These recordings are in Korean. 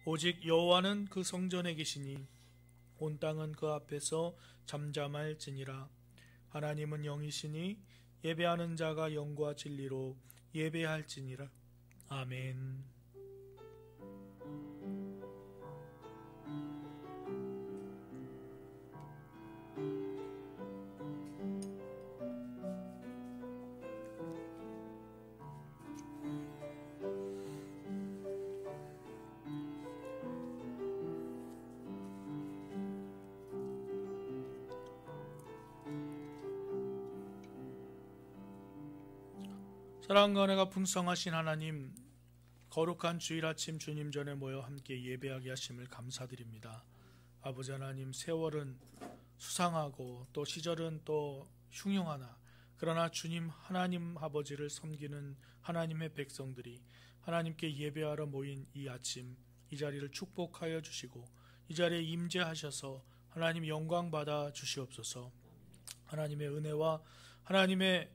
오직 여호와는 그 성전에 계시니 온 땅은 그 앞에서 잠잠할지니라. 하나님은 영이시니 예배하는 자가 영과 진리로 예배할지니라. 아멘. 사랑과 은혜가 풍성하신 하나님, 거룩한 주일 아침 주님 전에 모여 함께 예배하게 하심을 감사드립니다. 아버지 하나님, 세월은 수상하고 또 시절은 또 흉흉하나 그러나 주님 하나님 아버지를 섬기는 하나님의 백성들이 하나님께 예배하러 모인 이 아침, 이 자리를 축복하여 주시고 이 자리에 임재하셔서 하나님 영광 받아 주시옵소서. 하나님의 은혜와 하나님의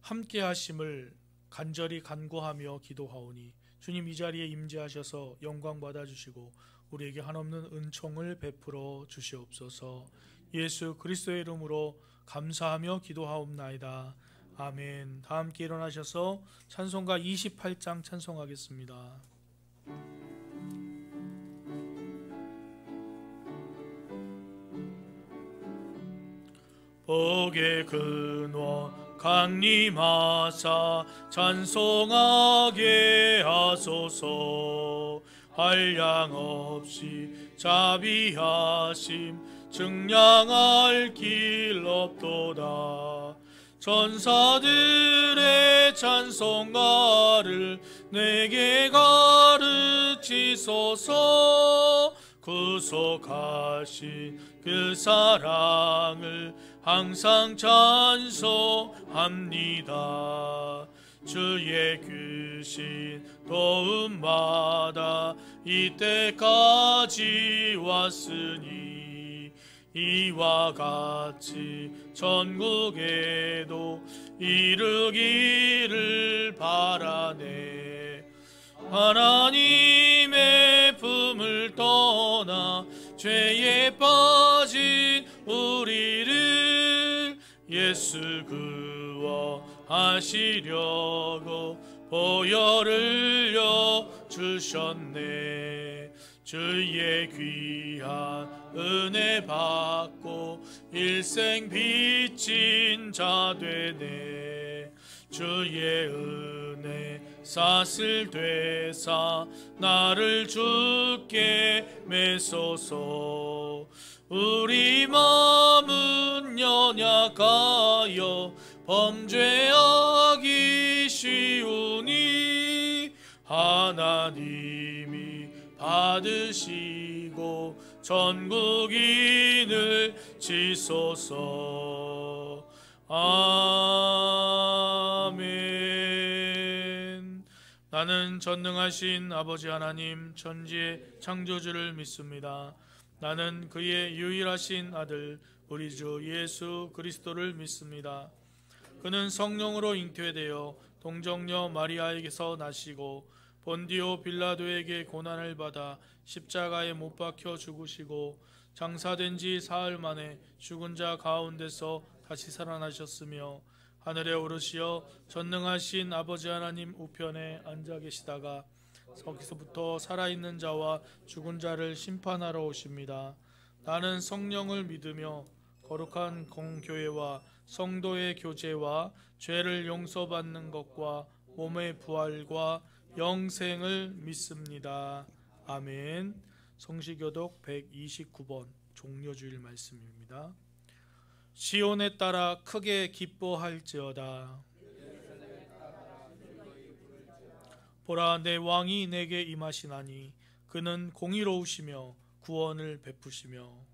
함께 하심을 간절히 간구하며 기도하오니 주님 이 자리에 임재하셔서 영광 받아주시고 우리에게 한없는 은총을 베풀어 주시옵소서. 예수 그리스도의 이름으로 감사하며 기도하옵나이다. 아멘. 다 함께 일어나셔서 찬송가 28장 찬송하겠습니다. 복의 근원 강림하사 찬송하게 하소서. 한량 없이 자비하심 증량할 길 없도다. 천사들의 찬송가를 내게 가르치소서. 구속하신 그 사랑을 항상 찬송합니다. 주의 귀신 도움마다 이때까지 왔으니 이와 같이 전국에도 이르기를 바라네. 하나님의 품을 떠나 죄에 빠진 우리를 예수 구원하시려고 보혈을 주셨네. 주의 귀한 은혜 받고 일생 빚진 자 되네. 주의 은혜 사슬 되사 나를 주께 메소서. 우리 마음은 연약하여 범죄하기 쉬우니 하나님이 받으시고 전국인을 지소서. 아멘. 나는 전능하신 아버지 하나님 천지의 창조주를 믿습니다. 나는 그의 유일하신 아들 우리 주 예수 그리스도를 믿습니다. 그는 성령으로 잉태되어 동정녀 마리아에게서 나시고 본디오 빌라도에게 고난을 받아 십자가에 못 박혀 죽으시고 장사된 지 사흘 만에 죽은 자 가운데서 다시 살아나셨으며 하늘에 오르시어 전능하신 아버지 하나님 우편에 앉아 계시다가 거기서부터 살아있는 자와 죽은 자를 심판하러 오십니다. 나는 성령을 믿으며 거룩한 공교회와 성도의 교제와 죄를 용서받는 것과 몸의 부활과 영생을 믿습니다. 아멘. 성시교독 129번 종려주일 말씀입니다. 시온에 따라 크게 기뻐할지어다. 보라, 내 왕이 내게 임하시나니 그는 공의로우시며 구원을 베푸시며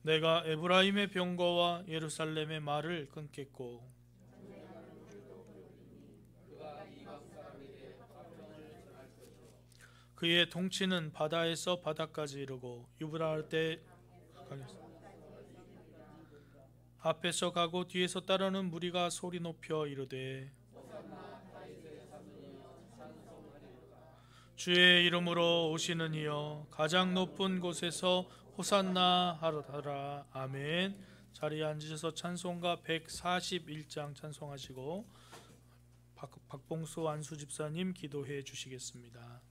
내가 에브라임의 병거와 예루살렘의 말을 끊겠고 그의 통치는 바다에서 바다까지 이르고 유브라데 앞에서 가고 뒤에서 따르는 무리가 소리 높여 이르되 주의 이름으로 오시는 이여 가장 높은 곳에서 호산나 하라. 아멘. 자리에 앉으셔서 찬송가 141장 찬송하시고 박봉수 안수 집사님 기도해 주시겠습니다.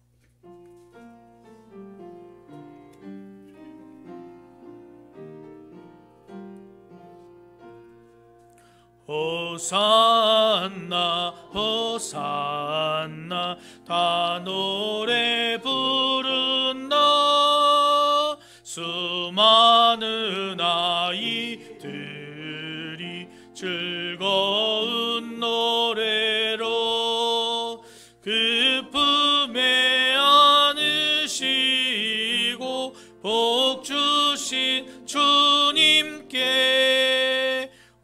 호산나 호산나 다 노래 부른다. 수많은 아이들이 즐거운 노래로 기쁨에 안으시고 복 주신 주님께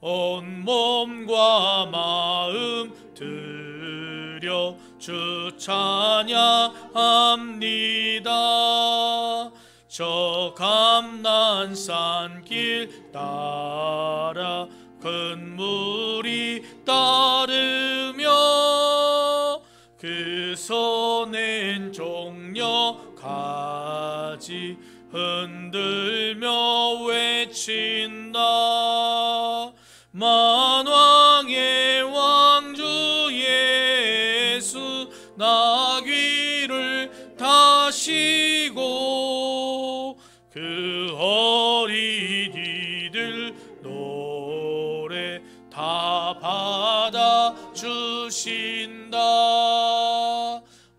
온 몸과 마음 드려 주 찬양합니다. 저 감난산 길 따라 큰 물이 따르며 그 손엔 종려 가지 흔들며 외친다. 만왕의 왕주 예수 나귀를 타시고 그 어린이들 노래 다 받아주신다.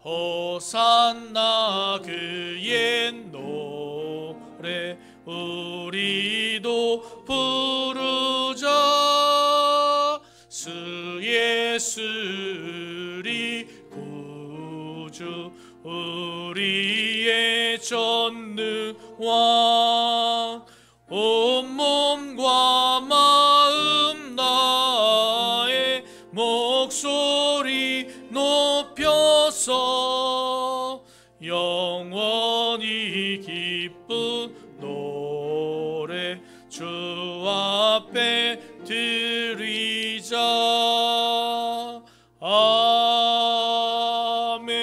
호산나 그의 노래 우리도 부르자. 주 예수리 구주 우리의 전능왕. 온몸과 마음 나의 목소리 높여서 영원히 기쁜 노래 주 앞에 드리자. 아멘.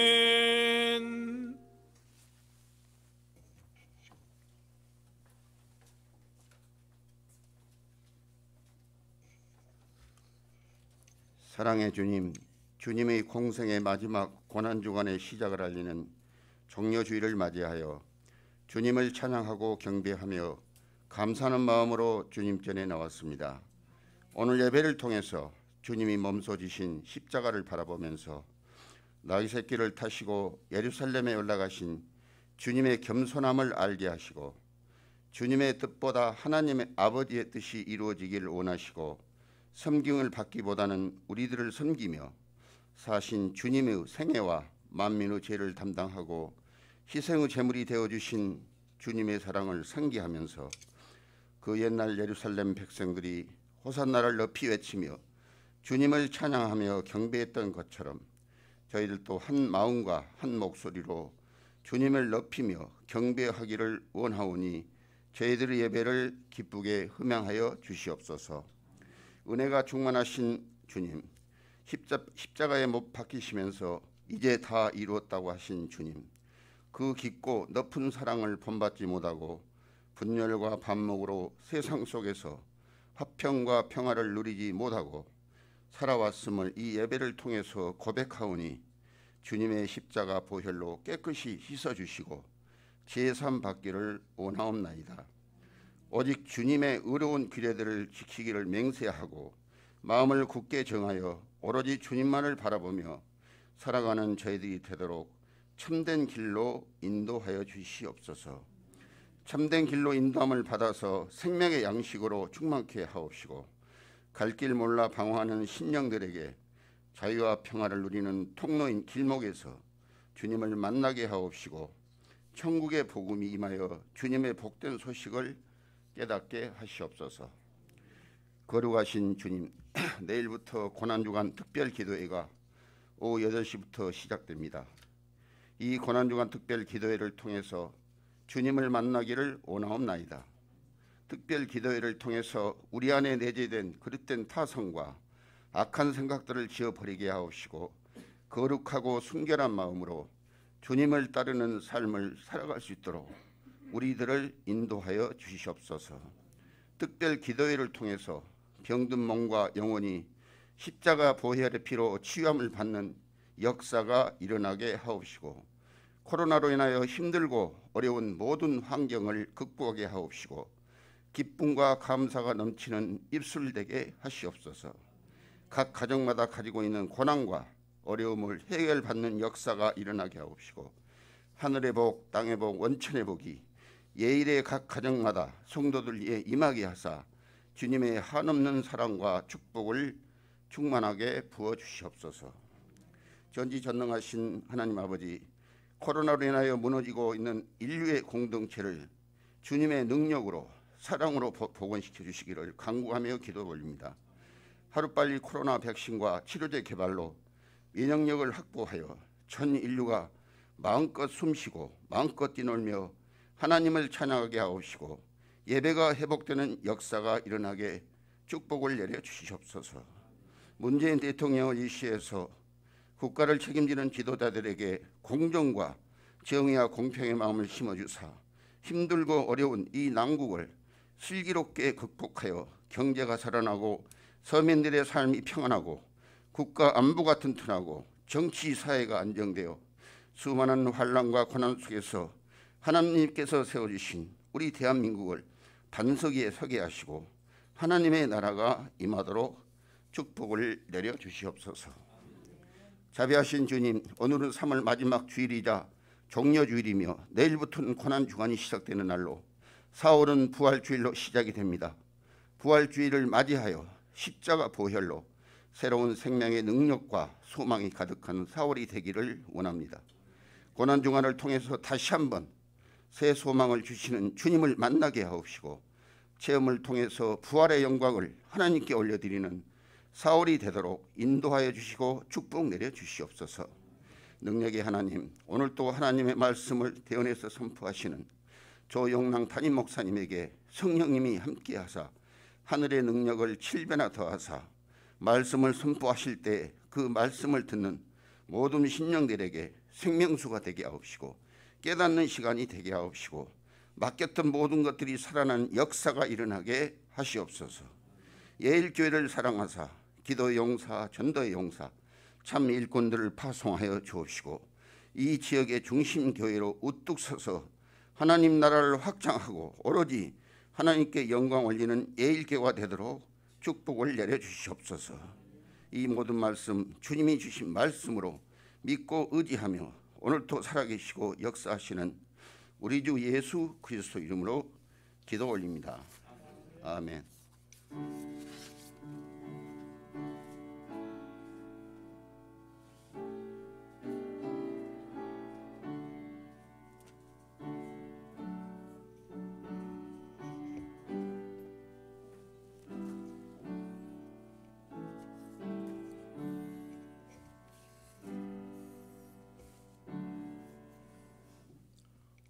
사랑의 주님, 주님의 공생의 마지막 고난주간의 시작을 알리는 종려주일을 맞이하여 주님을 찬양하고 경배하며 감사하는 마음으로 주님 전에 나왔습니다. 오늘 예배를 통해서 주님이 몸소지신 십자가를 바라보면서 나귀 새끼를 타시고 예루살렘에 올라가신 주님의 겸손함을 알게 하시고 주님의 뜻보다 하나님의 아버지의 뜻이 이루어지기를 원하시고 섬김을 받기보다는 우리들을 섬기며 사신 주님의 생애와 만민의 죄를 담당하고 희생의 제물이 되어주신 주님의 사랑을 상기하면서 그 옛날 예루살렘 백성들이 호산나를 높이 외치며 주님을 찬양하며 경배했던 것처럼 저희들도 한 마음과 한 목소리로 주님을 높이며 경배하기를 원하오니 저희들의 예배를 기쁘게 흠양하여 주시옵소서. 은혜가 충만하신 주님, 십자가에 못 박히시면서 이제 다 이루었다고 하신 주님, 그 깊고 높은 사랑을 본받지 못하고 분열과 반목으로 세상 속에서 화평과 평화를 누리지 못하고 살아왔음을 이 예배를 통해서 고백하오니 주님의 십자가 보혈로 깨끗이 씻어주시고 제삼 받기를 원하옵나이다. 오직 주님의 의로운 규례들을 지키기를 맹세하고 마음을 굳게 정하여 오로지 주님만을 바라보며 살아가는 저희들이 되도록 참된 길로 인도하여 주시옵소서. 참된 길로 인도함을 받아서 생명의 양식으로 충만케 하옵시고 갈 길 몰라 방황하는 심령들에게 자유와 평화를 누리는 통로인 길목에서 주님을 만나게 하옵시고 천국의 복음이 임하여 주님의 복된 소식을 깨닫게 하시옵소서. 거룩하신 주님, 내일부터 고난주간 특별기도회가 오후 8시부터 시작됩니다. 이 고난주간 특별기도회를 통해서 주님을 만나기를 원하옵나이다. 특별기도회를 통해서 우리 안에 내재된 그릇된 타성과 악한 생각들을 지어버리게 하옵시고 거룩하고 순결한 마음으로 주님을 따르는 삶을 살아갈 수 있도록 우리들을 인도하여 주시옵소서. 특별 기도회를 통해서 병든 몸과 영혼이 십자가 보혈의 피로 치유함을 받는 역사가 일어나게 하옵시고, 코로나로 인하여 힘들고 어려운 모든 환경을 극복하게 하옵시고, 기쁨과 감사가 넘치는 입술되게 하시옵소서. 각 가정마다 가지고 있는 고난과 어려움을 해결받는 역사가 일어나게 하옵시고, 하늘의 복, 땅의 복, 원천의 복이 예일의 각 가정마다 성도들 위에 임하게 하사 주님의 한없는 사랑과 축복을 충만하게 부어주시옵소서. 전지전능하신 하나님 아버지, 코로나로 인하여 무너지고 있는 인류의 공동체를 주님의 능력으로 사랑으로 복원시켜 주시기를 간구하며 기도 올립니다. 하루빨리 코로나 백신과 치료제 개발로 면역력을 확보하여 전 인류가 마음껏 숨쉬고 마음껏 뛰놀며 하나님을 찬양하게 하옵시고, 예배가 회복되는 역사가 일어나게 축복을 내려 주시옵소서. 문재인 대통령을 지시해서 국가를 책임지는 지도자들에게 공정과 정의와 공평의 마음을 심어주사 힘들고 어려운 이 난국을 슬기롭게 극복하여 경제가 살아나고 서민들의 삶이 평안하고 국가 안보가 튼튼하고 정치 사회가 안정되어 수많은 환난과 고난 속에서 하나님께서 세워주신 우리 대한민국을 반석 위에 서게 하시고 하나님의 나라가 임하도록 축복을 내려 주시옵소서. 자비하신 주님, 오늘은 3월 마지막 주일이자 종려주일이며 내일부터는 고난주간이 시작되는 날로 4월은 부활주일로 시작이 됩니다. 부활주일을 맞이하여 십자가 보혈로 새로운 생명의 능력과 소망이 가득한 4월이 되기를 원합니다. 고난주간을 통해서 다시 한번 새 소망을 주시는 주님을 만나게 하옵시고, 체험을 통해서 부활의 영광을 하나님께 올려드리는 4월이 되도록 인도하여 주시고 축복 내려 주시옵소서. 능력의 하나님, 오늘 또 하나님의 말씀을 대언해서 선포하시는 조영랑 담임 목사님에게 성령님이 함께하사 하늘의 능력을 7배나 더하사 말씀을 선포하실 때 그 말씀을 듣는 모든 심령들에게 생명수가 되게 하옵시고, 깨닫는 시간이 되게 하옵시고, 맡겼던 모든 것들이 살아난 역사가 일어나게 하시옵소서. 예일교회를 사랑하사 기도의 용사, 전도의 용사, 참 일꾼들을 파송하여 주옵시고, 이 지역의 중심 교회로 우뚝 서서 하나님 나라를 확장하고 오로지 하나님께 영광 올리는 예일교회가 되도록 축복을 내려 주시옵소서. 이 모든 말씀 주님이 주신 말씀으로 믿고 의지하며 오늘도 살아계시고 역사하시는 우리 주 예수 그리스도 이름으로 기도 올립니다. 아멘.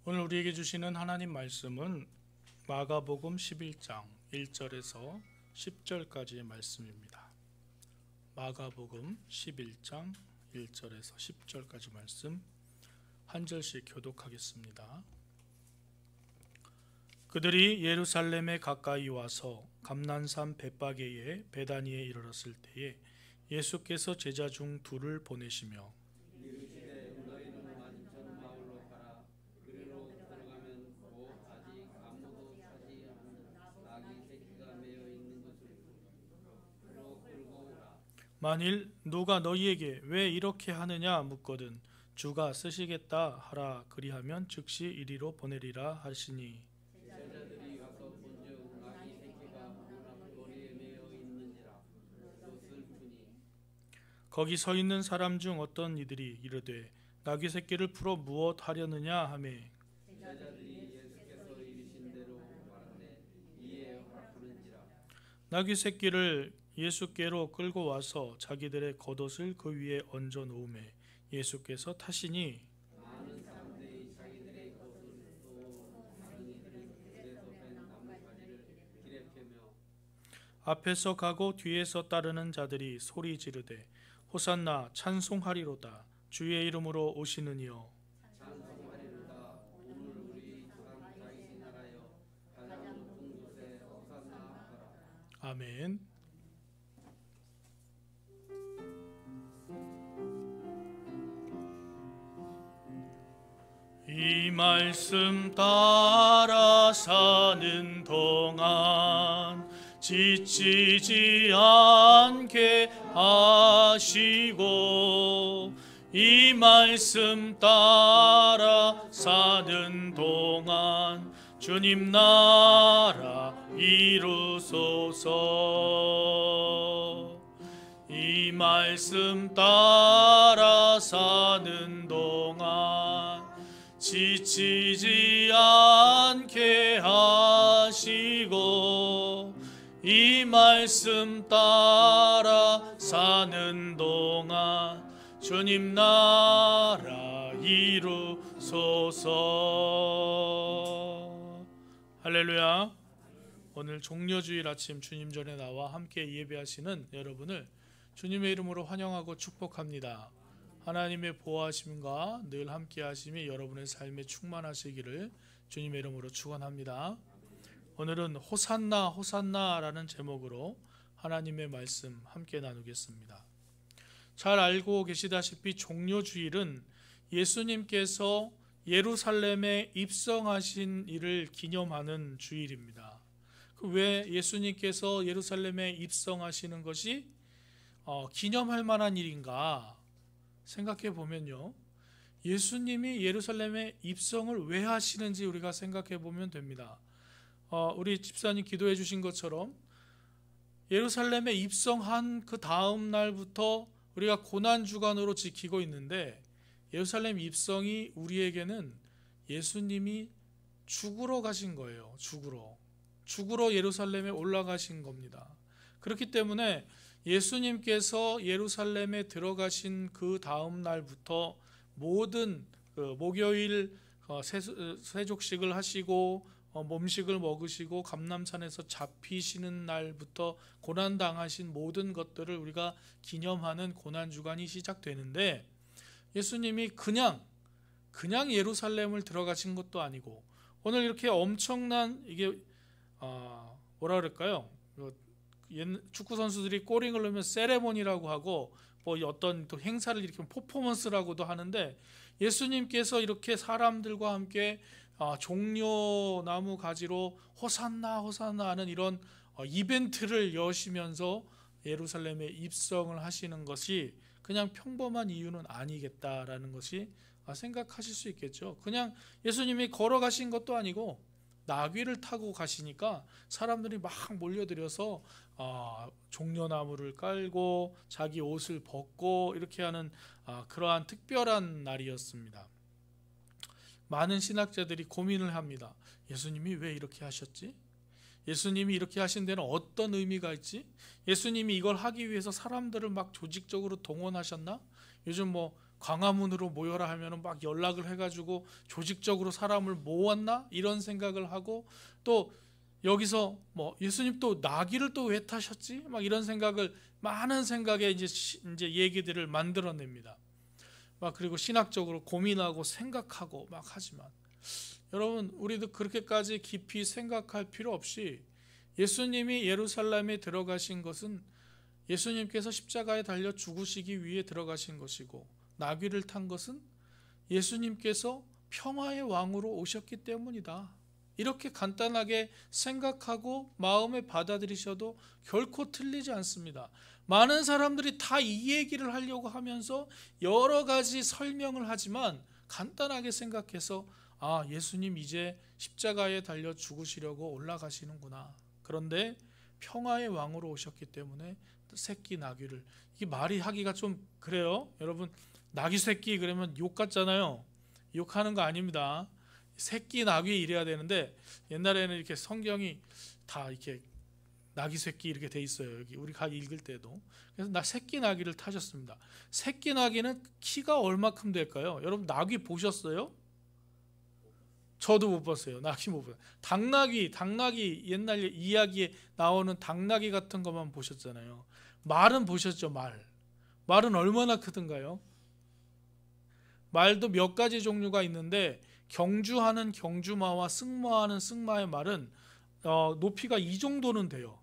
오늘 우리에게 주시는 하나님 말씀은 마가복음 11장 1절에서 10절까지의 말씀입니다. 마가복음 11장 1절에서 10절까지 말씀 한 절씩 교독하겠습니다. 그들이 예루살렘에 가까이 와서 감난산 벳바게의 베다니에 이르렀을 때에 예수께서 제자 중 둘을 보내시며 만일 누가 너희에게 왜 이렇게 하느냐 묻거든 주가 쓰시겠다 하라. 그리하면 즉시 이리로 보내리라 하시니, 제자들이 가서 본즉 나귀 새끼가 문 앞 거리에 매여 있는지라. 그것을 보니 거기 서 있는 사람 중 어떤 이들이 이르되 나귀 새끼를 풀어 무엇 하려느냐 하매, 제자들이 예수께서 이르신 대로 말하되 이에 허락하는지라. 나귀 새끼를 예수께로 끌고 와서 자기들의 겉옷을 그 위에 얹어 놓음에 예수께서 타시니, 많은 사람들이 자기들의 것을 또 다른 이들은 들에서 뺀 나뭇가지를 길에 펴며 앞에서 가고 뒤에서 따르는 자들이 소리 지르되 호산나 찬송하리로다. 주의 이름으로 오시는 이여. 아멘. 이 말씀 따라 사는 동안 지치지 않게 하시고, 이 말씀 따라 사는 동안 주님 나라 이루소서. 이 말씀 따라 사는 동안 지치지 않게 하시고, 이 말씀 따라 사는 동안 주님 나라 이루소서. 할렐루야. 오늘 종려주일 아침 주님 전에 나와 함께 예배하시는 여러분을 주님의 이름으로 환영하고 축복합니다. 하나님의 보호하심과 늘 함께 하심이 여러분의 삶에 충만하시기를 주님의 이름으로 축원합니다. 오늘은 호산나 호산나라는 제목으로 하나님의 말씀 함께 나누겠습니다. 잘 알고 계시다시피 종려주일은 예수님께서 예루살렘에 입성하신 일을 기념하는 주일입니다. 왜 예수님께서 예루살렘에 입성하시는 것이 기념할 만한 일인가 생각해 보면요, 예수님이 예루살렘에 입성을 왜 하시는지 우리가 생각해 보면 됩니다. 우리 집사님 기도해 주신 것처럼 예루살렘에 입성한 그 다음 날부터 우리가 고난주간으로 지키고 있는데, 예루살렘 입성이 우리에게는 예수님이 죽으러 가신 거예요. 죽으러 예루살렘에 올라가신 겁니다. 그렇기 때문에 예수님께서 예루살렘에 들어가신 그 다음 날부터 모든 목요일 세족식을 하시고 몸식을 먹으시고 감람산에서 잡히시는 날부터 고난당하신 모든 것들을 우리가 기념하는 고난주간이 시작되는데, 예수님이 그냥 예루살렘을 들어가신 것도 아니고, 오늘 이렇게 엄청난 이게 뭐라 그럴까요? 축구 선수들이 골을 넣으면 세레모니라고 하고 뭐 어떤 또 행사를 일으키면 퍼포먼스라고도 하는데, 예수님께서 이렇게 사람들과 함께 종려나무 가지로 호산나 호산나 하는 이런 이벤트를 여시면서 예루살렘에 입성을 하시는 것이 그냥 평범한 이유는 아니겠다라는 것이 생각하실 수 있겠죠. 그냥 예수님이 걸어가신 것도 아니고 나귀를 타고 가시니까 사람들이 막 몰려들어서 종려나무를 깔고 자기 옷을 벗고 이렇게 하는 그러한 특별한 날이었습니다. 많은 신학자들이 고민을 합니다. 예수님이 왜 이렇게 하셨지? 예수님이 이렇게 하신 데는 어떤 의미가 있지? 예수님이 이걸 하기 위해서 사람들을 막 조직적으로 동원하셨나? 요즘 뭐 광화문으로 모여라 하면은 막 연락을 해가지고 조직적으로 사람을 모았나? 이런 생각을 하고, 또 여기서 뭐 예수님 또 나귀를 또 왜 타셨지? 막 이런 생각을, 많은 생각에 이제 얘기들을 만들어냅니다. 막 그리고 신학적으로 고민하고 생각하고 막 하지만, 여러분 우리도 그렇게까지 깊이 생각할 필요 없이 예수님이 예루살렘에 들어가신 것은 예수님께서 십자가에 달려 죽으시기 위해 들어가신 것이고, 나귀를 탄 것은 예수님께서 평화의 왕으로 오셨기 때문이다. 이렇게 간단하게 생각하고 마음에 받아들이셔도 결코 틀리지 않습니다. 많은 사람들이 다 이 얘기를 하려고 하면서 여러 가지 설명을 하지만, 간단하게 생각해서 예수님 이제 십자가에 달려 죽으시려고 올라가시는구나. 그런데 평화의 왕으로 오셨기 때문에 새끼 나귀를, 이게 말이 하기가 좀 그래요. 여러분, 나귀 새끼 그러면 욕 같잖아요. 욕하는 거 아닙니다. 새끼 나귀 이래야 되는데, 옛날에는 이렇게 성경이 다 이렇게 나귀 새끼 이렇게 돼 있어요. 여기 우리가 읽을 때도. 그래서 새끼 나귀를 타셨습니다. 새끼 나귀는 키가 얼마큼 될까요? 여러분 나귀 보셨어요? 저도 못 봤어요. 나귀 못 봤어요. 당나귀 옛날 이야기에 나오는 당나귀 같은 것만 보셨잖아요. 말은 보셨죠? 말은 얼마나 크던가요? 말도 몇 가지 종류가 있는데, 경주하는 경주마와 승마하는 승마의 말은 높이가 이 정도는 돼요.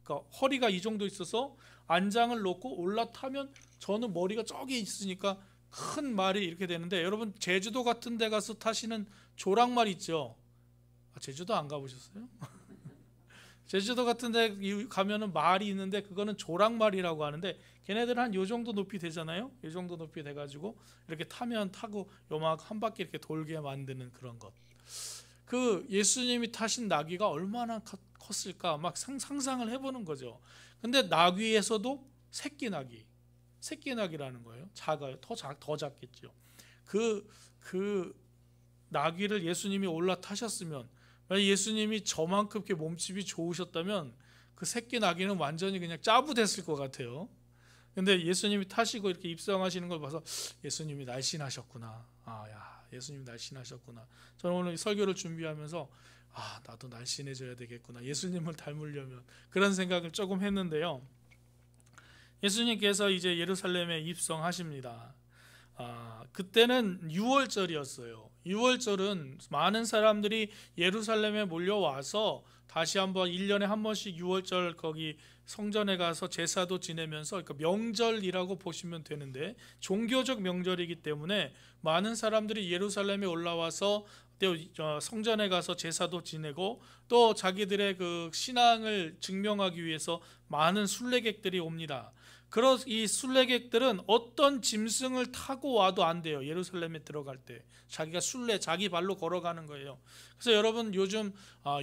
그러니까 허리가 이 정도 있어서 안장을 놓고 올라타면 저는 머리가 저기 있으니까 큰 말이 이렇게 되는데, 여러분 제주도 같은 데 가서 타시는 조랑말 있죠? 제주도 안 가보셨어요? 제주도 같은 데 가면은 말이 있는데 그거는 조랑말이라고 하는데, 걔네들은 한 요 정도 높이 되잖아요. 요 정도 높이 돼가지고 이렇게 타면 타고 요막 한 바퀴 이렇게 돌게 만드는 그런 것. 그 예수님이 타신 나귀가 얼마나 컸을까 막 상상을 해보는 거죠. 근데 나귀에서도 새끼 나귀라는 거예요. 작아요. 더 작겠죠. 그 나귀를 예수님이 올라타셨으면, 예수님이 저만큼 이렇게 몸집이 좋으셨다면 그 새끼 나귀는 완전히 그냥 짜부됐을 것 같아요. 근데 예수님이 타시고 이렇게 입성하시는 걸 봐서 예수님이 날씬하셨구나. 예수님이 날씬하셨구나. 저는 오늘 설교를 준비하면서 나도 날씬해져야 되겠구나. 예수님을 닮으려면, 그런 생각을 조금 했는데요. 예수님께서 이제 예루살렘에 입성하십니다. 그때는 6월절이었어요. 6월절은 많은 사람들이 예루살렘에 몰려와서 다시 한번 1년에 한 번씩 6월절 거기 성전에 가서 제사도 지내면서, 그러니까 명절이라고 보시면 되는데 종교적 명절이기 때문에 많은 사람들이 예루살렘에 올라와서 성전에 가서 제사도 지내고, 또 자기들의 그 신앙을 증명하기 위해서 많은 순례객들이 옵니다. 이 순례객들은 어떤 짐승을 타고 와도 안 돼요. 예루살렘에 들어갈 때 자기가 자기 발로 걸어가는 거예요. 그래서 여러분 요즘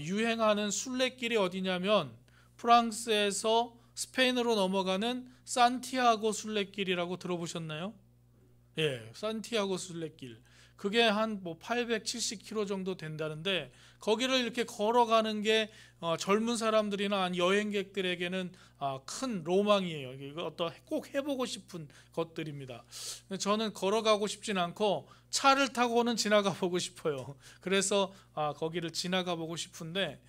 유행하는 순례길이 어디냐면, 프랑스에서 스페인으로 넘어가는 산티아고 순례길이라고 들어보셨나요? 예, 산티아고 순례길. 그게 한 870km 정도 된다는데, 거기를 이렇게 걸어가는 게 젊은 사람들이나 여행객들에게는 큰 로망이에요. 이거 꼭 해보고 싶은 것들입니다. 저는 걸어가고 싶진 않고 차를 타고는 지나가 보고 싶어요. 그래서 거기를 지나가 보고 싶은데,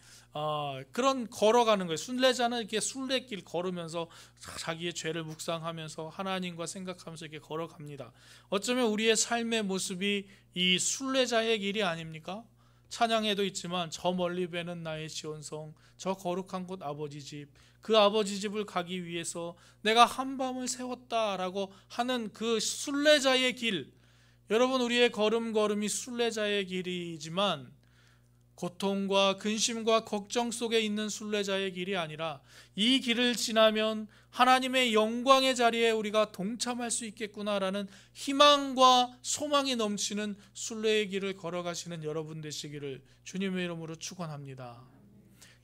그런 걸어가는 거예요. 순례자는 이렇게 순례길 걸으면서 자기의 죄를 묵상하면서 하나님과 생각하면서 이렇게 걸어갑니다. 어쩌면 우리의 삶의 모습이 이 순례자의 길이 아닙니까? 찬양에도 있지만 저 멀리 배는 나의 시온성, 저 거룩한 곳 아버지 집, 그 아버지 집을 가기 위해서 내가 한밤을 세웠다라고 하는 그 순례자의 길. 여러분, 우리의 걸음걸음이 순례자의 길이지만 고통과 근심과 걱정 속에 있는 순례자의 길이 아니라, 이 길을 지나면 하나님의 영광의 자리에 우리가 동참할 수 있겠구나라는 희망과 소망이 넘치는 순례의 길을 걸어가시는 여러분 되시기를 주님의 이름으로 축원합니다.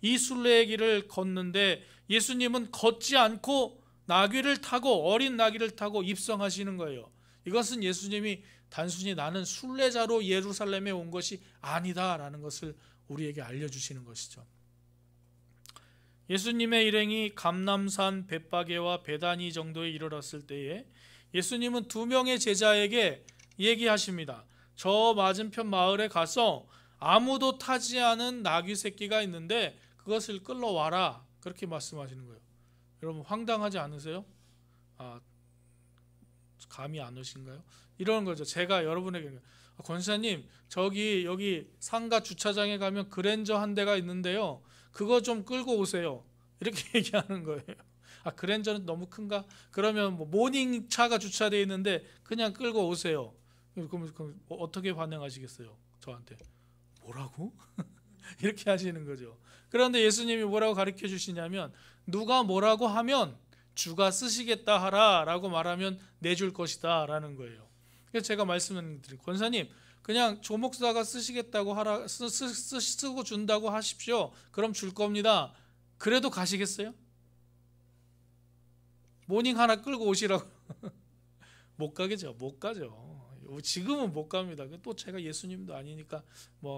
이 순례의 길을 걷는데 예수님은 걷지 않고 나귀를 타고, 어린 나귀를 타고 입성하시는 거예요. 이것은 예수님이 단순히 나는 순례자로 예루살렘에 온 것이 아니다라는 것을 우리에게 알려주시는 것이죠. 예수님의 일행이 감람산 벳바게와 베다니 정도에 이르렀을 때에 예수님은 2명의 제자에게 얘기하십니다. 저 맞은편 마을에 가서 아무도 타지 않은 나귀 새끼가 있는데 그것을 끌러와라, 그렇게 말씀하시는 거예요. 여러분, 황당하지 않으세요? 감이 안 오신가요? 이런 거죠. 제가 여러분에게, 권사님, 여기 상가 주차장에 가면 그랜저 한 대가 있는데요, 그거 좀 끌고 오세요, 이렇게 얘기하는 거예요. 그랜저는 너무 큰가? 그러면 모닝차가 주차되어 있는데 그냥 끌고 오세요. 그럼 어떻게 반응하시겠어요? 저한테 뭐라고? 이렇게 하시는 거죠. 그런데 예수님이 뭐라고 가르쳐 주시냐면, 누가 뭐라고 하면 주가 쓰시겠다 하라 라고 말하면 내줄 것이다 라는 거예요. 그래서 제가 말씀을 드린, 권사님, 그냥 조 목사가 쓰시겠다고 하라, 쓰고 준다고 하십시오. 그럼 줄 겁니다. 그래도 가시겠어요? 모닝 하나 끌고 오시라고. 못 가겠죠. 못 가죠. 지금은 못 갑니다. 또 제가 예수님도 아니니까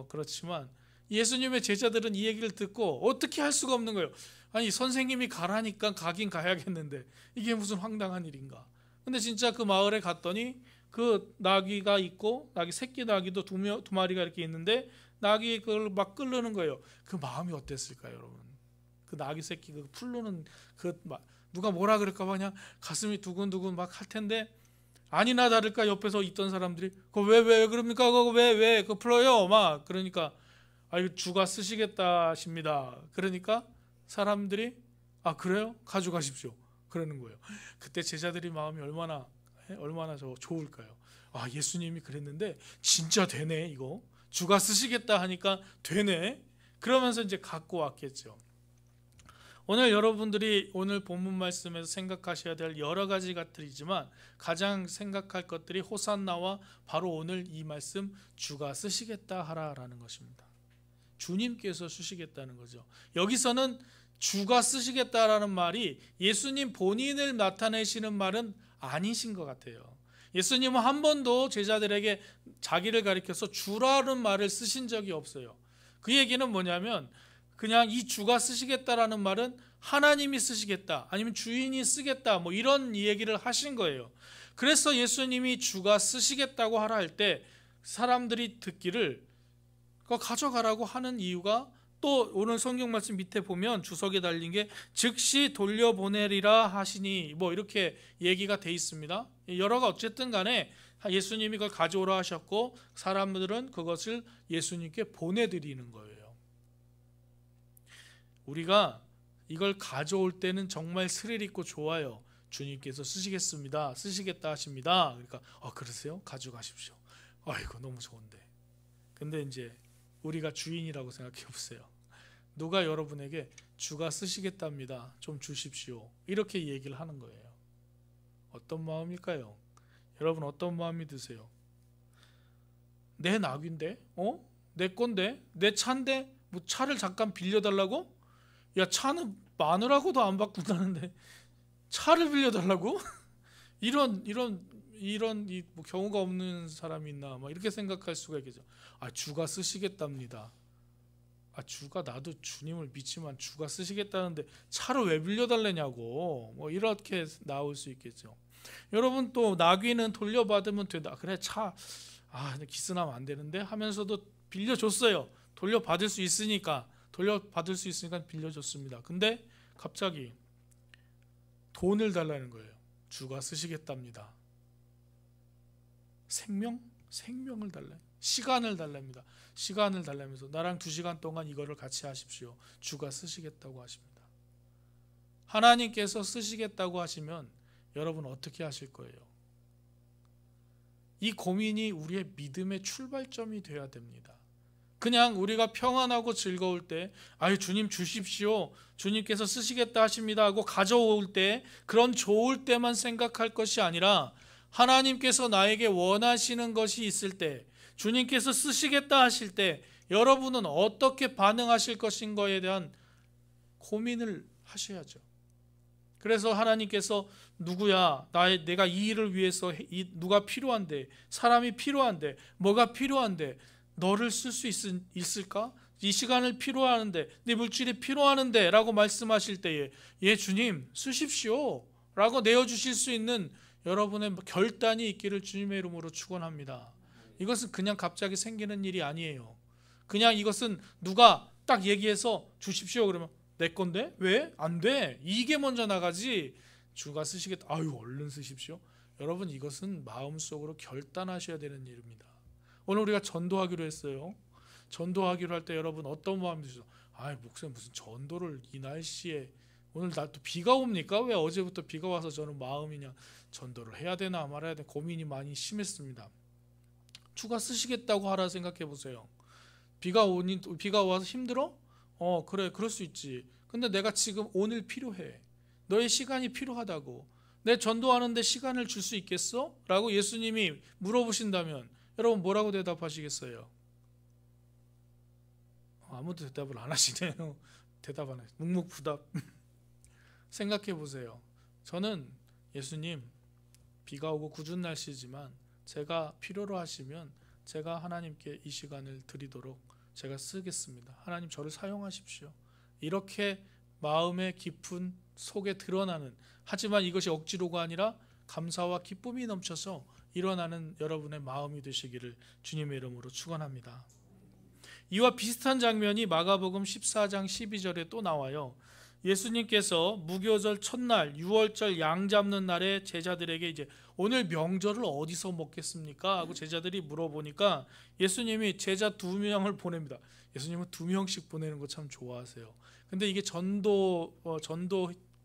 그렇지만, 예수님의 제자들은 이 얘기를 듣고 어떻게 할 수가 없는 거예요. 아니, 선생님이 가라니까 가긴 가야겠는데 이게 무슨 황당한 일인가. 근데 진짜 그 마을에 갔더니 그 나귀가 있고, 새끼 나귀도 두 마리가 이렇게 있는데 나귀 그걸 막 끌르는 거예요. 그 마음이 어땠을까요, 여러분? 그 나귀 새끼 그 풀르는 누가 뭐라 그럴까 봐 그냥 가슴이 두근두근 막 할 텐데, 아니나 다를까 옆에서 있던 사람들이 그거 왜 그럽니까? 그거 왜 그거 풀어요? 막 그러니까, 이거 주가 쓰시겠다 하십니다. 그러니까 사람들이 아 그래요? 가져가십시오. 그러는 거예요. 그때 제자들이 마음이 얼마나 좋을까요? 아 예수님이 그랬는데 진짜 되네 이거. 주가 쓰시겠다 하니까 되네. 그러면서 이제 갖고 왔겠죠. 오늘 여러분들이 오늘 본문 말씀에서 생각하셔야 될 여러 가지 것들이지만 가장 생각할 것들이 호산나와 바로 오늘 이 말씀 주가 쓰시겠다 하라라는 것입니다. 주님께서 쓰시겠다는 거죠. 여기서는 주가 쓰시겠다라는 말이 예수님 본인을 나타내시는 말은 아니신 것 같아요. 예수님은 한 번도 제자들에게 자기를 가리켜서 주라는 말을 쓰신 적이 없어요. 그 얘기는 뭐냐면 그냥 이 주가 쓰시겠다라는 말은 하나님이 쓰시겠다 아니면 주인이 쓰겠다 뭐 이런 얘기를 하신 거예요. 그래서 예수님이 주가 쓰시겠다고 하라 할 때 사람들이 듣기를 그거 가져가라고 하는 이유가 또 오늘 성경 말씀 밑에 보면 주석에 달린 게 즉시 돌려보내리라 하시니 뭐 이렇게 얘기가 돼 있습니다. 여러가 어쨌든 간에 예수님이 그걸 가져오라 하셨고 사람들은 그것을 예수님께 보내드리는 거예요. 우리가 이걸 가져올 때는 정말 스릴 있고 좋아요. 주님께서 쓰시겠습니다. 쓰시겠다 하십니다. 그러니까 그러세요? 가져가십시오. 아이고 너무 좋은데. 근데 이제 우리가 주인이라고 생각해 보세요. 누가 여러분에게 주가 쓰시겠답니다. 좀 주십시오. 이렇게 얘기를 하는 거예요. 어떤 마음일까요? 여러분 어떤 마음이 드세요? 내 낙인데? 내 건데? 내 차인데? 뭐 차를 잠깐 빌려달라고? 야 차는 마누라고도 안 바꾼다는데 차를 빌려달라고? 이런 뭐 경우가 없는 사람이 있나 막 이렇게 생각할 수가 있겠죠. 주가 쓰시겠답니다. 주가 나도 주님을 믿지만 주가 쓰시겠다는데 차를 왜 빌려달래냐고 뭐 이렇게 나올 수 있겠죠. 여러분 또 낙위는 돌려받으면 된다. 그래 차 기스나면 안 되는데 하면서도 빌려줬어요. 돌려받을 수 있으니까 빌려줬습니다. 근데 갑자기 돈을 달라는 거예요. 주가 쓰시겠답니다. 생명을 달라. 시간을 달랍니다. 시간을 달라면서 나랑 2시간 동안 이거를 같이 하십시오. 주가 쓰시겠다고 하십니다. 하나님께서 쓰시겠다고 하시면 여러분 어떻게 하실 거예요? 이 고민이 우리의 믿음의 출발점이 되어야 됩니다. 그냥 우리가 평안하고 즐거울 때 주님 주십시오. 주님께서 쓰시겠다 하십니다 하고 가져올 때 그런 좋을 때만 생각할 것이 아니라 하나님께서 나에게 원하시는 것이 있을 때 주님께서 쓰시겠다 하실 때 여러분은 어떻게 반응하실 것인가에 대한 고민을 하셔야죠. 그래서 하나님께서 누구야 내가 이 일을 위해서 누가 필요한데 사람이 필요한데 뭐가 필요한데 너를 쓸 수 있을까? 이 시간을 필요하는데 네 물질이 필요하는데 라고 말씀하실 때에 주님 쓰십시오 라고 내어주실 수 있는 여러분의 결단이 있기를 주님의 이름으로 축원합니다. 이것은 그냥 갑자기 생기는 일이 아니에요. 그냥 이것은 누가 딱 얘기해서 주십시오 그러면 내 건데? 왜? 안 돼. 이게 먼저 나가지. 주가 쓰시겠다. 얼른 쓰십시오. 여러분 이것은 마음속으로 결단하셔야 되는 일입니다. 오늘 우리가 전도하기로 했어요. 전도하기로 할 때 여러분 어떤 마음이 드시죠? 목사님 무슨 전도를 이 날씨에 오늘 또 비가 옵니까? 왜 어제부터 비가 와서 저는 마음이냐 전도를 해야 되나 말아야 되나 고민이 많이 심했습니다. 주가 쓰시겠다고 하라 생각해 보세요. 비가 와서 힘들어? 그래 그럴 수 있지. 근데 내가 지금 오늘 필요해. 너의 시간이 필요하다고. 내 전도하는데 시간을 줄 수 있겠어? 라고 예수님이 물어보신다면 여러분 뭐라고 대답하시겠어요? 아무도 대답을 안 하시네요. 대답 안 해요. 묵묵부답. 생각해 보세요. 저는 예수님 비가 오고 궂은 날씨지만 제가 필요로 하시면 제가 하나님께 이 시간을 드리도록 제가 쓰겠습니다. 하나님 저를 사용하십시오. 이렇게 마음의 깊은 속에 드러나는 하지만 이것이 억지로가 아니라 감사와 기쁨이 넘쳐서 일어나는 여러분의 마음이 되시기를 주님의 이름으로 축원합니다. 이와 비슷한 장면이 마가복음 14장 12절에 또 나와요. 예수님께서 무교절 첫날 6월절 양 잡는 날에 제자들에게 이제 오늘 명절을 어디서 먹겠습니까? 하고 제자들이 물어보니까 예수님이 제자 2명을 보냅니다. 예수님은 2명씩 보내는 거 참 좋아하세요. 근데 이게 전도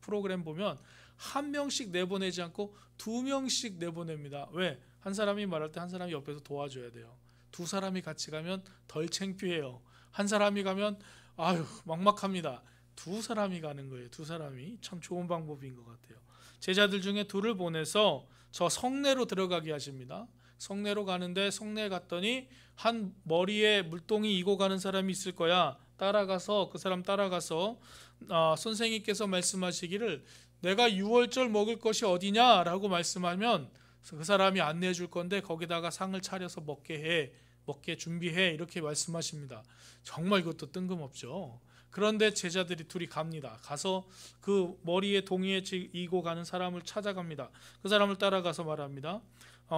프로그램 보면 1명씩 내보내지 않고 2명씩 내보냅니다. 왜? 한 사람이 말할 때 한 사람이 옆에서 도와줘야 돼요. 2사람이 같이 가면 덜 창피해요. 한 사람이 가면 아유 막막합니다. 2사람이 가는 거예요. 2사람이 참 좋은 방법인 것 같아요. 제자들 중에 2를 보내서 저 성내로 들어가게 하십니다. 성내로 가는데 성내에 갔더니 한 머리에 물동이 이고 가는 사람이 있을 거야. 따라가서 그 사람 따라가서 선생님께서 말씀하시기를 내가 6월절 먹을 것이 어디냐라고 말씀하면 그 사람이 안내해 줄 건데 거기다가 상을 차려서 먹게 준비해 이렇게 말씀하십니다. 정말 이것도 뜬금없죠. 그런데 제자들이 2이 갑니다. 가서 그 머리에 동이에 이고 가는 사람을 찾아갑니다. 그 사람을 따라가서 말합니다.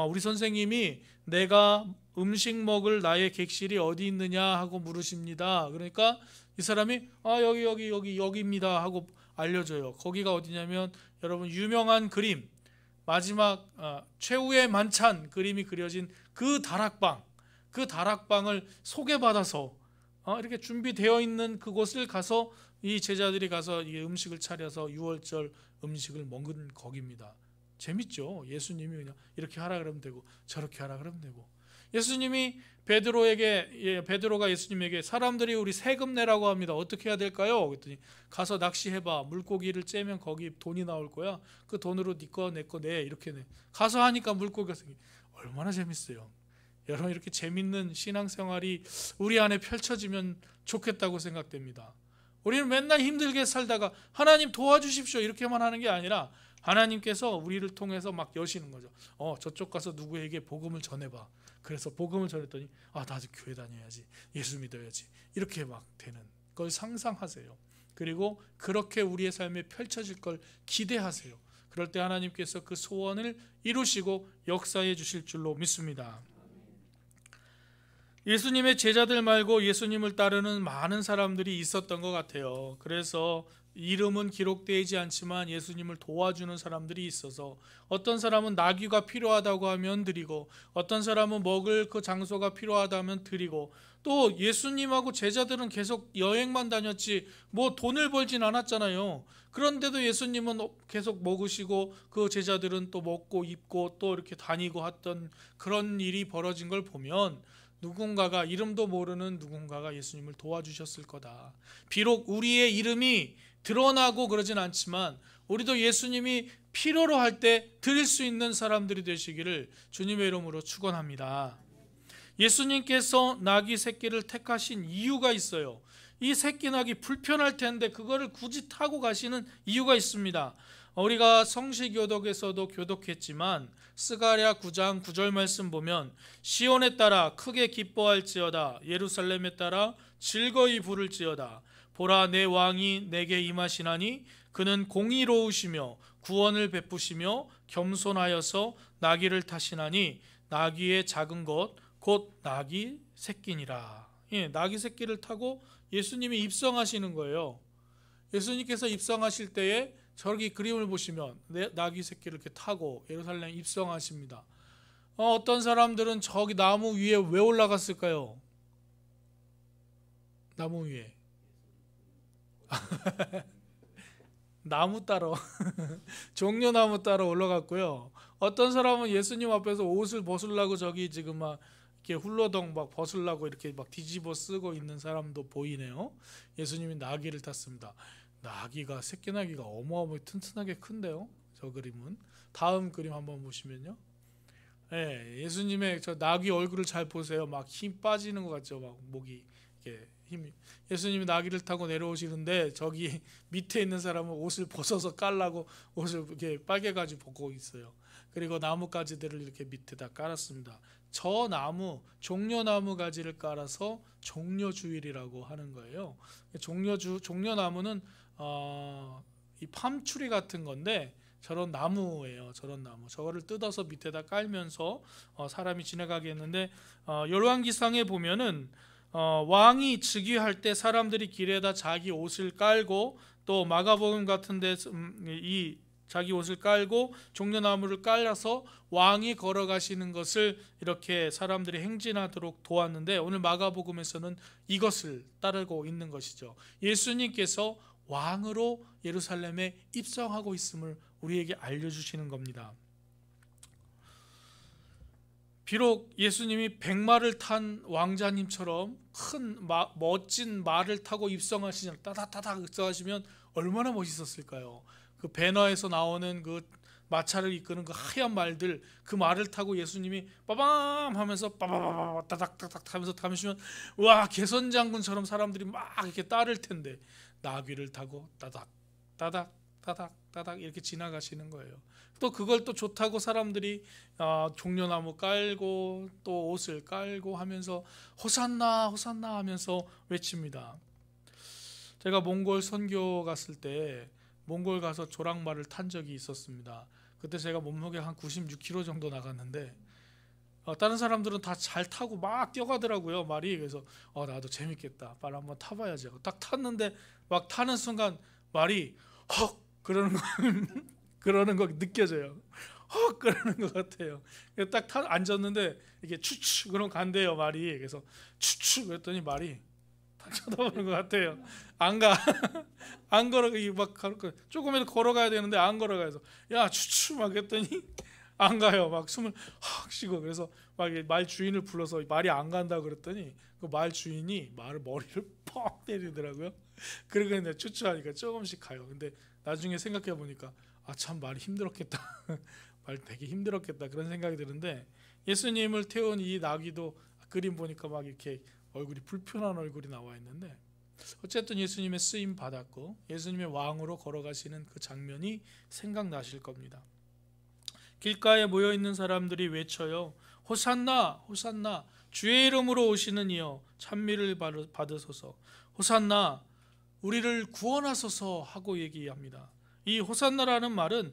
우리 선생님이 내가 음식 먹을 나의 객실이 어디 있느냐 하고 물으십니다. 그러니까 이 사람이 여기입니다 하고 알려줘요. 거기가 어디냐면 여러분 유명한 그림 마지막 최후의 만찬 그림이 그려진 그 다락방을 소개받아서 이렇게 준비되어 있는 그곳을 가서 이 제자들이 가서 이 음식을 차려서 6월절 음식을 먹은 거기입니다. 재밌죠? 예수님이 그냥 이렇게 하라 그러면 되고 저렇게 하라 그러면 되고 예수님이 베드로가 예수님에게 사람들이 우리 세금 내라고 합니다. 어떻게 해야 될까요? 그랬더니 가서 낚시해봐. 물고기를 째면 거기 돈이 나올 거야. 그 돈으로 네 거 내 거 내 이렇게 내. 가서 하니까 물고기가 생기. 얼마나 재밌어요. 여러분 이렇게 재밌는 신앙생활이 우리 안에 펼쳐지면 좋겠다고 생각됩니다. 우리는 맨날 힘들게 살다가 하나님 도와주십시오 이렇게만 하는 게 아니라 하나님께서 우리를 통해서 막 여시는 거죠. 저쪽 가서 누구에게 복음을 전해봐. 그래서 복음을 전했더니 나도 교회 다녀야지. 예수 믿어야지. 이렇게 막 되는 걸 상상하세요. 그리고 그렇게 우리의 삶에 펼쳐질 걸 기대하세요. 그럴 때 하나님께서 그 소원을 이루시고 역사해 주실 줄로 믿습니다. 예수님의 제자들 말고 예수님을 따르는 많은 사람들이 있었던 것 같아요. 그래서 이름은 기록되지 않지만 예수님을 도와주는 사람들이 있어서 어떤 사람은 나귀가 필요하다고 하면 드리고 어떤 사람은 먹을 그 장소가 필요하다면 드리고 또 예수님하고 제자들은 계속 여행만 다녔지 뭐 돈을 벌진 않았잖아요. 그런데도 예수님은 계속 먹으시고 그 제자들은 또 먹고 입고 또 이렇게 다니고 했던 그런 일이 벌어진 걸 보면 누군가가 이름도 모르는 누군가가 예수님을 도와주셨을 거다. 비록 우리의 이름이 드러나고 그러진 않지만 우리도 예수님이 필요로 할 때 드릴 수 있는 사람들이 되시기를 주님의 이름으로 축원합니다. 예수님께서 나귀 새끼를 택하신 이유가 있어요. 이 새끼 나귀 불편할 텐데 그거를 굳이 타고 가시는 이유가 있습니다. 우리가 성시교독에서도 교독했지만 스가랴 9장 9절 말씀 보면 시온에 따라 크게 기뻐할지어다 예루살렘에 따라 즐거이 부를지어다 보라 내 왕이 내게 임하시나니 그는 공의로우시며 구원을 베푸시며 겸손하여서 나귀를 타시나니 나귀의 작은 것 곧 나귀 새끼니라. 나귀 새끼를 타고 예수님이 입성하시는 거예요. 예수님께서 입성하실 때에 저기 그림을 보시면 나귀 새끼를 이렇게 타고 예루살렘 입성하십니다. 어떤 사람들은 저기 나무 위에 왜 올라갔을까요? 나무 위에 나무 따러 종려나무 따러 올라갔고요. 어떤 사람은 예수님 앞에서 옷을 벗으려고 저기 지금 막 이렇게 훌러덩 막 벗으려고 이렇게 막 뒤집어 쓰고 있는 사람도 보이네요. 예수님이 나귀를 탔습니다. 나귀가 새끼 나귀가 어마어마하게 튼튼하게 큰데요. 저 그림은 다음 그림 한번 보시면요. 예수님의 저 나귀 얼굴을 잘 보세요. 막 힘 빠지는 것 같죠. 막 목이 이렇게 힘이. 예수님이 나귀를 타고 내려오시는데 저기 밑에 있는 사람은 옷을 벗어서 깔라고 옷을 이렇게 빨개가지고 벗고 있어요. 그리고 나뭇가지들을 이렇게 밑에다 깔았습니다. 저 나무 종려나무 가지를 깔아서 종려주일이라고 하는 거예요. 종려나무는 이 팜추리 같은 건데 저런 나무예요. 저런 나무. 저거를 뜯어서 밑에다 깔면서 사람이 지나가게 했는데 열왕기상에 보면은 왕이 즉위할 때 사람들이 길에다 자기 옷을 깔고, 또 마가복음 같은 데 이 자기 옷을 깔고 종려나무를 깔아서 왕이 걸어가시는 것을 이렇게 사람들이 행진하도록 도왔는데, 오늘 마가복음에서는 이것을 따르고 있는 것이죠. 예수님께서 왕으로 예루살렘에 입성하고 있음을 우리에게 알려주시는 겁니다. 비록 예수님이 백마를 탄 왕자님처럼 큰 멋진 말을 타고 입성하시면, 따닥따닥 입성하시면 얼마나 멋있었을까요? 그 배너에서 나오는 그 마차를 이끄는 그 하얀 말들, 그 말을 타고 예수님이 빠밤 하면서 빠바바바 따닥따닥 하면서 타시면, 와, 개선장군처럼 사람들이 막 이렇게 따를 텐데, 나귀를 타고 따닥 따닥 따닥 따닥 이렇게 지나가시는 거예요. 또 그걸 또 좋다고 사람들이 종려나무 깔고 또 옷을 깔고 하면서 호산나 호산나 하면서 외칩니다. 제가 몽골 선교 갔을 때 몽골 가서 조랑말을 탄 적이 있었습니다. 그때 제가 몸무게가 한 96kg 정도 나갔는데, 다른 사람들은 다 잘 타고 막 뛰어가더라고요, 말이. 그래서 나도 재밌겠다, 빨리 한번 타봐야지 하고 딱 탔는데, 막 타는 순간 말이 헉 그러는 거 그러는 거 느껴져요. 헉 그러는 것 같아요. 딱 앉았는데 이게 추추 그럼 간대요, 말이. 그래서 추추 그랬더니 말이 딱 쳐다보는 것 같아요. 안 가. 안 걸어. 막 조금이라도 걸어가야 되는데 안 걸어가서 야 추추 막 했더니 안 가요. 막 숨을 헉 쉬고. 그래서 막 말 주인을 불러서 말이 안 간다 그랬더니 그 말 주인이 말을 머리를 퍽 때리더라고요. 그러고 이제 추추하니까 조금씩 가요. 근데 나중에 생각해 보니까 참 말이 힘들었겠다. 말 되게 힘들었겠다 그런 생각이 드는데, 예수님을 태운 이 나귀도 그림 보니까 막 이렇게 얼굴이 불편한 얼굴이 나와 있는데, 어쨌든 예수님의 쓰임 받았고 예수님의 왕으로 걸어가시는 그 장면이 생각나실 겁니다. 길가에 모여 있는 사람들이 외쳐요. 호산나 호산나, 주의 이름으로 오시는 이여 찬미를 받으소서. 호산나, 우리를 구원하소서 하고 얘기합니다. 이 호산나라는 말은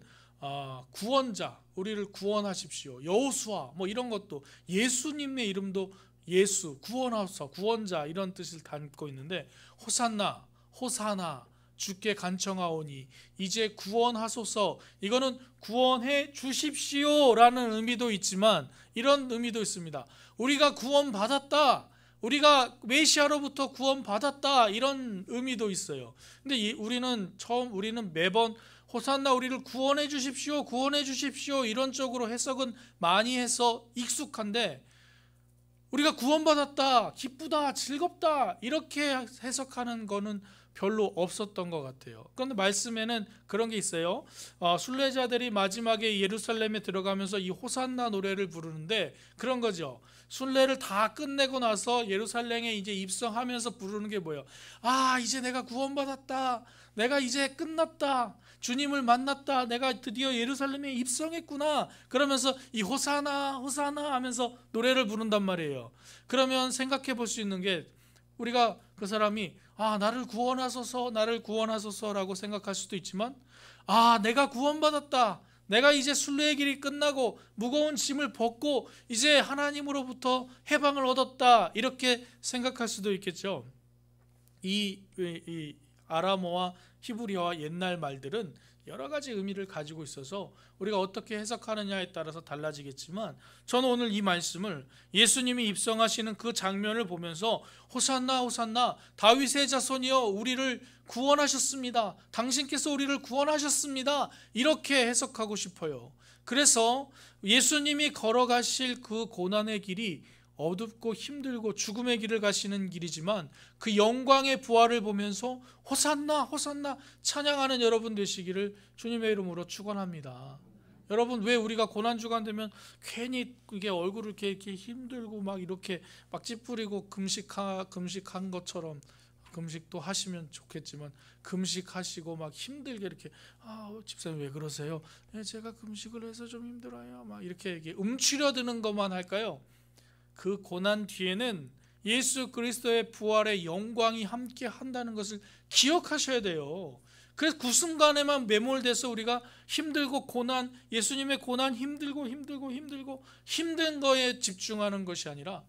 구원자, 우리를 구원하십시오, 여호수아 뭐 이런 것도, 예수님의 이름도 예수, 구원하소서, 구원자 이런 뜻을 담고 있는데, 호산나, 호사나, 주께 간청하오니 이제 구원하소서, 이거는 구원해 주십시오라는 의미도 있지만 이런 의미도 있습니다. 우리가 구원받았다, 우리가 메시아로부터 구원받았다, 이런 의미도 있어요. 근데 우리는 매번 호산나, 우리를 구원해 주십시오, 구원해 주십시오 이런 쪽으로 해석은 많이 해서 익숙한데, 우리가 구원받았다, 기쁘다, 즐겁다 이렇게 해석하는 거는 별로 없었던 것 같아요. 그런데 말씀에는 그런 게 있어요. 순례자들이 마지막에 예루살렘에 들어가면서 이 호산나 노래를 부르는데 그런 거죠. 순례를 다 끝내고 나서 예루살렘에 이제 입성하면서 부르는 게 뭐예요? 이제 내가 구원받았다, 내가 이제 끝났다, 주님을 만났다, 내가 드디어 예루살렘에 입성했구나, 그러면서 이 호사나 호사나 하면서 노래를 부른단 말이에요. 그러면 생각해 볼 수 있는 게, 우리가 그 사람이 나를 구원하소서, 나를 구원하소서라고 생각할 수도 있지만, 내가 구원받았다, 내가 이제 순례의 길이 끝나고 무거운 짐을 벗고 이제 하나님으로부터 해방을 얻었다, 이렇게 생각할 수도 있겠죠. 이 아람어와 히브리어와 옛날 말들은 여러 가지 의미를 가지고 있어서 우리가 어떻게 해석하느냐에 따라서 달라지겠지만, 저는 오늘 이 말씀을 예수님이 입성하시는 그 장면을 보면서 호산나 호산나, 다윗의 자손이여 우리를 구원하셨습니다, 당신께서 우리를 구원하셨습니다, 이렇게 해석하고 싶어요. 그래서 예수님이 걸어가실 그 고난의 길이 어둡고 힘들고 죽음의 길을 가시는 길이지만, 그 영광의 부활을 보면서 호산나 호산나 찬양하는 여러분 되시기를 주님의 이름으로 축원합니다. 여러분, 왜 우리가 고난주간 되면 괜히 이게 얼굴을 이렇게 힘들고 막 이렇게 막 찌푸리고 금식한 것처럼, 금식도 하시면 좋겠지만 금식하시고 막 힘들게 이렇게 집사님 왜 그러세요? 제가 금식을 해서 좀 힘들어요, 막 이렇게 움츠려드는 것만 할까요? 그 고난 뒤에는 예수 그리스도의 부활의 영광이 함께 한다는 것을 기억하셔야 돼요. 그래서 그 순간에만 매몰돼서 우리가 힘들고 고난, 예수님의 고난 힘들고 힘든 거에 집중하는 것이 아니라,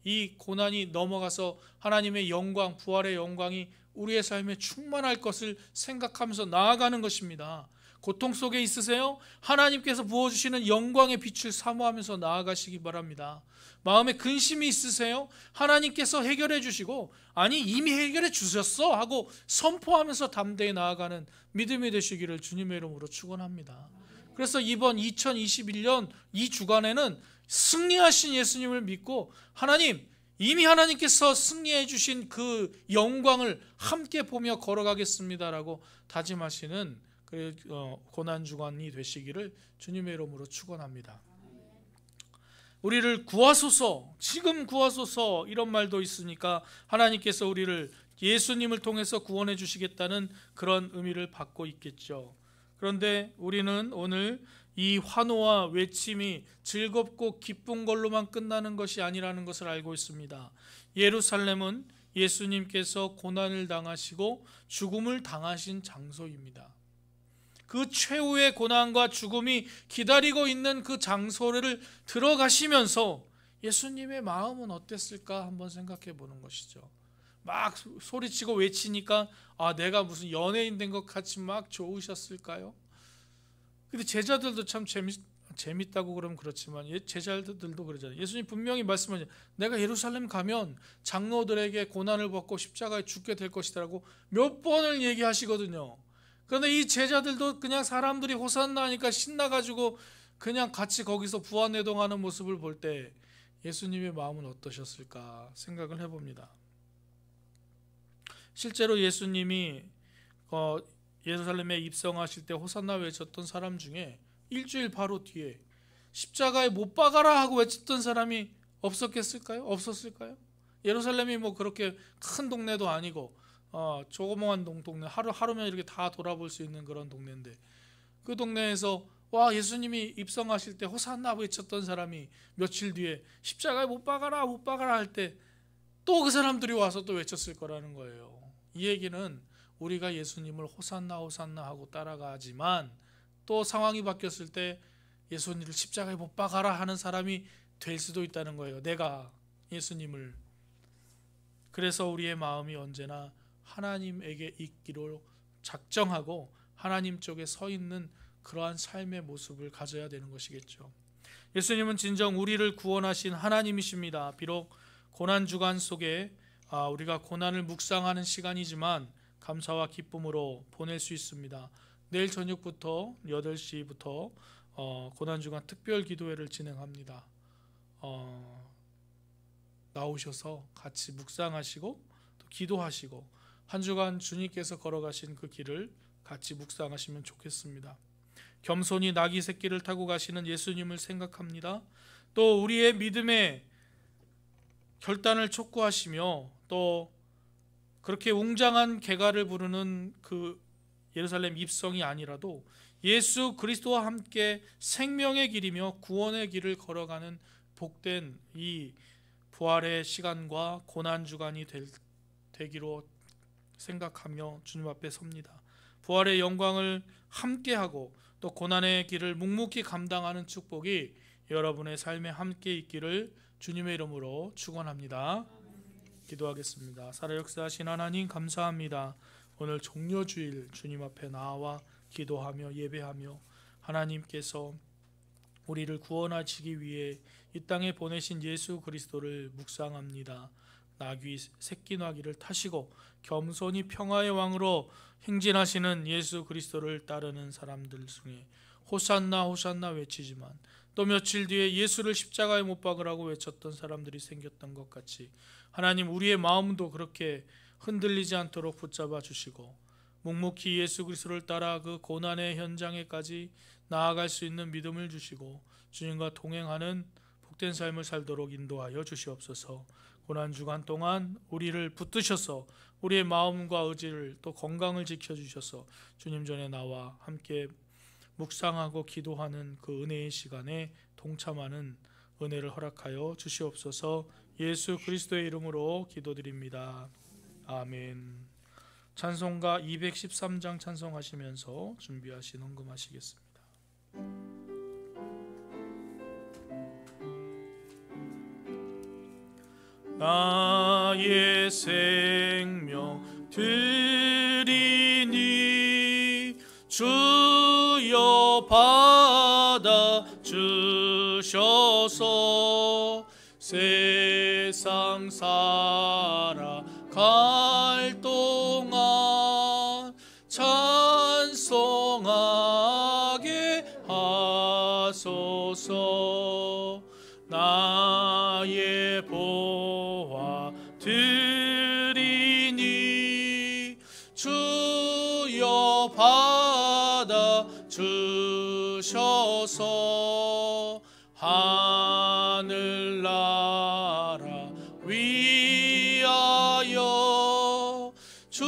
이 고난이 넘어가서 하나님의 영광, 부활의 영광이 우리의 삶에 충만할 것을 생각하면서 나아가는 것입니다. 고통 속에 있으세요? 하나님께서 부어주시는 영광의 빛을 사모하면서 나아가시기 바랍니다. 마음에 근심이 있으세요? 하나님께서 해결해 주시고, 아니 이미 해결해 주셨어 하고 선포하면서 담대히 나아가는 믿음이 되시기를 주님의 이름으로 축원합니다. 그래서 이번 2021년 이 주간에는 승리하신 예수님을 믿고, 하나님 이미 하나님께서 승리해 주신 그 영광을 함께 보며 걸어가겠습니다라고 다짐하시는 고난주간이 되시기를 주님의 이름으로 축원합니다. 우리를 구하소서, 지금 구하소서 이런 말도 있으니까 하나님께서 우리를 예수님을 통해서 구원해 주시겠다는 그런 의미를 받고 있겠죠. 그런데 우리는 오늘 이 환호와 외침이 즐겁고 기쁜 걸로만 끝나는 것이 아니라는 것을 알고 있습니다. 예루살렘은 예수님께서 고난을 당하시고 죽음을 당하신 장소입니다. 그 최후의 고난과 죽음이 기다리고 있는 그 장소를 들어가시면서 예수님의 마음은 어땠을까 한번 생각해 보는 것이죠. 막 소리치고 외치니까 내가 무슨 연예인 된 것 같이 막 좋으셨을까요? 근데 제자들도 참 재밌다고 그러면 그렇지만 제자들도 그러잖아요. 예수님 분명히 말씀하셨죠. 내가 예루살렘 가면 장로들에게 고난을 받고 십자가에 죽게 될 것이라고 몇 번을 얘기하시거든요. 그런데 이 제자들도 그냥 사람들이 호산나 하니까 신나가지고 그냥 같이 거기서 부안해동하는 모습을 볼 때 예수님의 마음은 어떠셨을까 생각을 해봅니다. 실제로 예수님이 예루살렘에 입성하실 때 호산나 외쳤던 사람 중에 일주일 바로 뒤에 십자가에 못 박아라 하고 외쳤던 사람이 없었을까요? 예루살렘이 뭐 그렇게 큰 동네도 아니고 조그마한 동네, 하루면 이렇게 다 돌아볼 수 있는 그런 동네인데, 그 동네에서 예수님이 입성하실 때 호산나 외쳤던 사람이 며칠 뒤에 십자가에 못 박아라 할 때 또 그 사람들이 와서 또 외쳤을 거라는 거예요. 이 얘기는 우리가 예수님을 호산나 하고 따라가지만 또 상황이 바뀌었을 때 예수님을 십자가에 못 박아라 하는 사람이 될 수도 있다는 거예요. 내가 예수님을. 그래서 우리의 마음이 언제나 하나님에게 있기로 작정하고 하나님 쪽에 서 있는 그러한 삶의 모습을 가져야 되는 것이겠죠. 예수님은 진정 우리를 구원하신 하나님이십니다. 비록 고난주간 속에 우리가 고난을 묵상하는 시간이지만 감사와 기쁨으로 보낼 수 있습니다. 내일 저녁부터 8시부터 고난주간 특별 기도회를 진행합니다. 나오셔서 같이 묵상하시고 또 기도하시고 한 주간 주님께서 걸어가신 그 길을 같이 묵상하시면 좋겠습니다. 겸손히 나귀 새끼를 타고 가시는 예수님을 생각합니다. 또 우리의 믿음의 결단을 촉구하시며 또 그렇게 웅장한 개가를 부르는 그 예루살렘 입성이 아니라도 예수 그리스도와 함께 생명의 길이며 구원의 길을 걸어가는 복된 이 부활의 시간과 고난주간이 되기로 생각하며 주님 앞에 섭니다. 부활의 영광을 함께하고 또 고난의 길을 묵묵히 감당하는 축복이 여러분의 삶에 함께 있기를 주님의 이름으로 축원합니다. 기도하겠습니다. 살아 역사하신 하나님 감사합니다. 오늘 종려주일 주님 앞에 나와 기도하며 예배하며 하나님께서 우리를 구원하시기 위해 이 땅에 보내신 예수 그리스도를 묵상합니다. 새끼 나귀를 타시고 겸손히 평화의 왕으로 행진하시는 예수 그리스도를 따르는 사람들 중에 호산나 외치지만 또 며칠 뒤에 예수를 십자가에 못 박으라고 외쳤던 사람들이 생겼던 것 같이 하나님 우리의 마음도 그렇게 흔들리지 않도록 붙잡아 주시고 묵묵히 예수 그리스도를 따라 그 고난의 현장에까지 나아갈 수 있는 믿음을 주시고 주님과 동행하는 복된 삶을 살도록 인도하여 주시옵소서. 고난주간 동안 우리를 붙드셔서 우리의 마음과 의지를 또 건강을 지켜주셔서 주님 전에 나와 함께 묵상하고 기도하는 그 은혜의 시간에 동참하는 은혜를 허락하여 주시옵소서. 예수 그리스도의 이름으로 기도드립니다. 아멘. 찬송가 213장 찬송하시면서 준비하신 헌금하시겠습니다. 나의 생명 드리니 주여 받아 주셔서 세상 살아갈 동안 찬송하게 하소서. 나의 보화 드리니 주여 받아 주셔서 하늘나라 위하여 주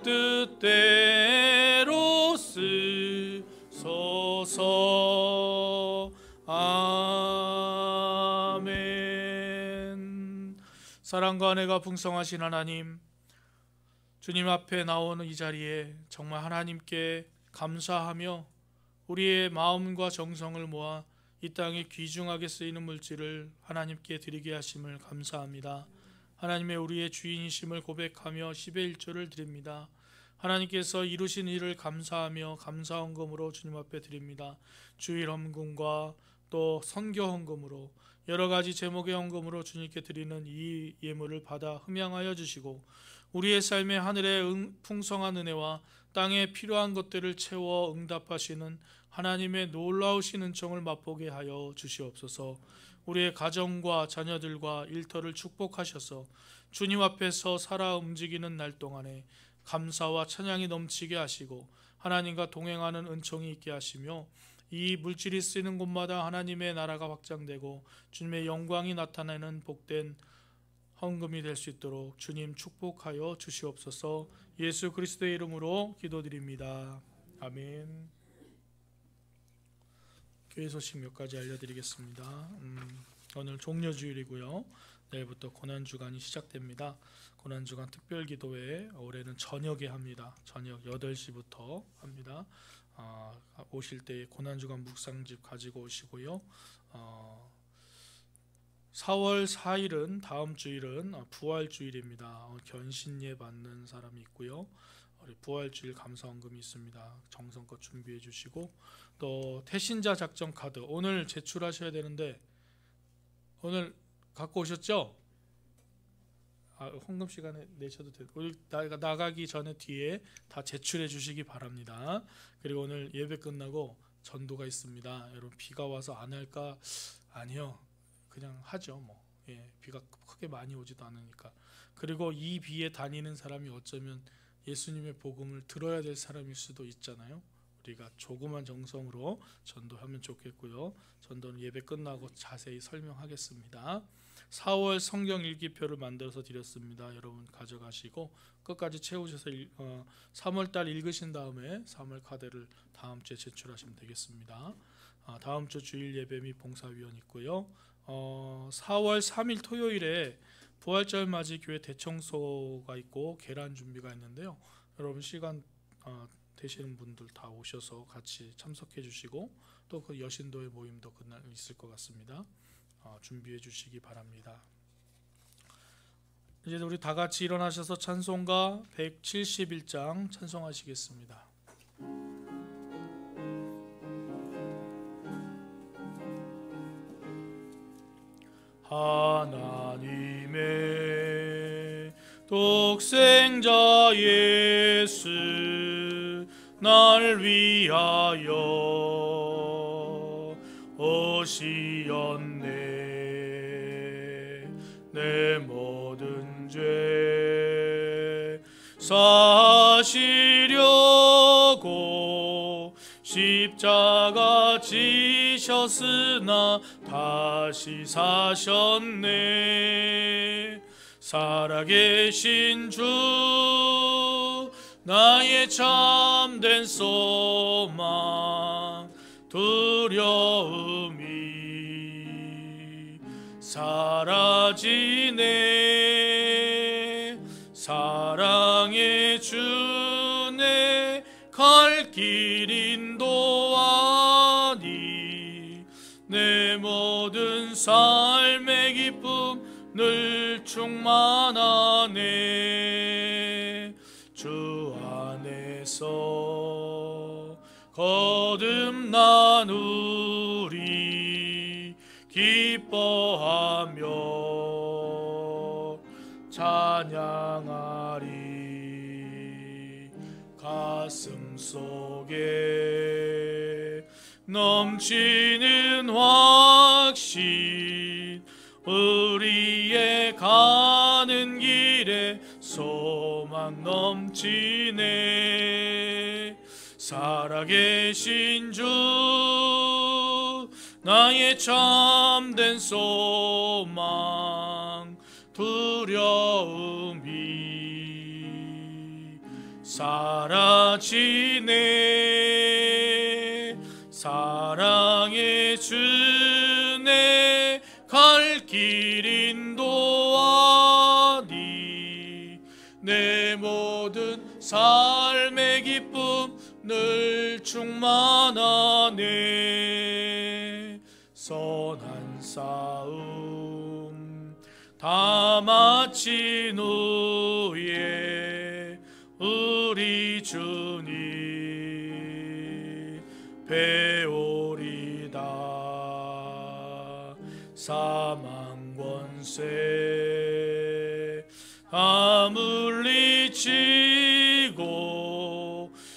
뜻대로 쓰소서. 아멘. 사랑과 은혜가 풍성하신 하나님, 주님 앞에 나오는 이 자리에 정말 하나님께 감사하며 우리의 마음과 정성을 모아 이 땅에 귀중하게 쓰이는 물질을 하나님께 드리게 하심을 감사합니다. 하나님의 우리의 주인이심을 고백하며 10의 1조를 드립니다. 하나님께서 이루신 일을 감사하며 감사 헌금으로 주님 앞에 드립니다. 주일 헌금과 또 선교 헌금으로 여러 가지 제목의 헌금으로 주님께 드리는 이 예물을 받아 흠양하여 주시고 우리의 삶에 하늘의 풍성한 은혜와 땅에 필요한 것들을 채워 응답하시는 하나님의 놀라우신 은총을 맛보게 하여 주시옵소서. 우리의 가정과 자녀들과 일터를 축복하셔서 주님 앞에서 살아 움직이는 날 동안에 감사와 찬양이 넘치게 하시고 하나님과 동행하는 은총이 있게 하시며 이 물질이 쓰이는 곳마다 하나님의 나라가 확장되고 주님의 영광이 나타나는 복된 헌금이 될 수 있도록 주님 축복하여 주시옵소서. 예수 그리스도의 이름으로 기도드립니다. 아멘. 교회 소식 몇 가지 알려드리겠습니다. 오늘 종려주일이고요. 내일부터 고난주간이 시작됩니다. 고난주간 특별기도회 올해는 저녁에 합니다. 저녁 8시부터 합니다. 오실 때 고난주간 묵상집 가지고 오시고요. 4월 4일은 다음 주일은 부활주일입니다. 견신예 받는 사람이 있고요. 우리 부활주일 감사헌금이 있습니다. 정성껏 준비해 주시고 또 태신자 작전 카드 오늘 제출하셔야 되는데 오늘 갖고 오셨죠? 헌금 시간에 내셔도 되고 오늘 나가기 전에 뒤에 다 제출해 주시기 바랍니다. 그리고 오늘 예배 끝나고 전도가 있습니다. 여러분 비가 와서 안 할까? 아니요. 그냥 하죠. 비가 크게 많이 오지도 않으니까. 그리고 이 비에 다니는 사람이 어쩌면 예수님의 복음을 들어야 될 사람일 수도 있잖아요. 우리가 조그만 정성으로 전도하면 좋겠고요. 전도는 예배 끝나고 자세히 설명하겠습니다. 4월 성경 일기표를 만들어서 드렸습니다. 여러분 가져가시고 끝까지 채우셔서 3월달 읽으신 다음에 3월 카드를 다음 주에 제출하시면 되겠습니다. 다음 주 주일 예배 및 봉사위원 있고요. 4월 3일 토요일에 부활절 맞이 교회 대청소가 있고 계란 준비가 있는데요. 여러분 시간 되시는 분들 다 오셔서 같이 참석해 주시고 또 그 여신도의 모임도 그날 있을 것 같습니다. 준비해 주시기 바랍니다. 이제 우리 다 같이 일어나셔서 찬송가 171장 찬송하시겠습니다. 하나님의 독생자 예수 날 위하여 오시었네. 내 모든 죄 사시려고 십자가 지셨으나 다시 사셨네. 살아계신 주 나의 참된 소망 두려움이 사라지네. 사랑의 주내 갈 길 인도하니 내 모든 삶의 기쁨 늘 충만하네. 주 안에서 거듭난 우리 기뻐하며 찬양하리. 가슴 속에 넘치는 확신, 우리의 가는 길에 소망 넘치네. 살아계신 주 나의 참된 소망, 두려움이 사라지네. 사랑의 주네 갈 길 인도하니 내 모든 삶의 기쁨 늘 충만하네. 선한 싸움 다 마친 후에 우리 주님 배우리다. 사망 권세 다 물리치고